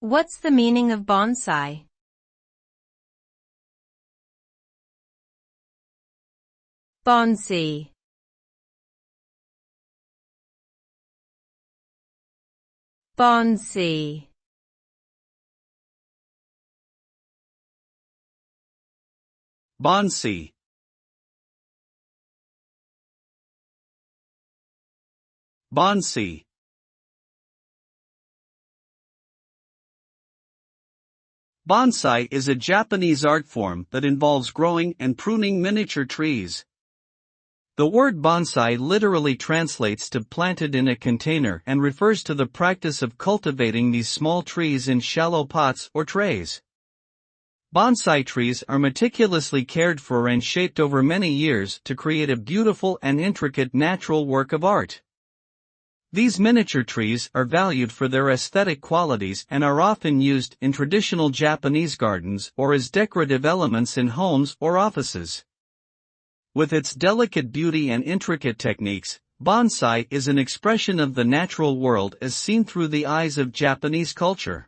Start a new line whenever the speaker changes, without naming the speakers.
What's the meaning of bonsai? Bonsai. Bonsai.
Bonsai. Bonsai. Bonsai is a Japanese art form that involves growing and pruning miniature trees. The word bonsai literally translates to planted in a container and refers to the practice of cultivating these small trees in shallow pots or trays. Bonsai trees are meticulously cared for and shaped over many years to create a beautiful and intricate natural work of art. These miniature trees are valued for their aesthetic qualities and are often used in traditional Japanese gardens or as decorative elements in homes or offices. With its delicate beauty and intricate techniques, bonsai is an expression of the natural world as seen through the eyes of Japanese culture.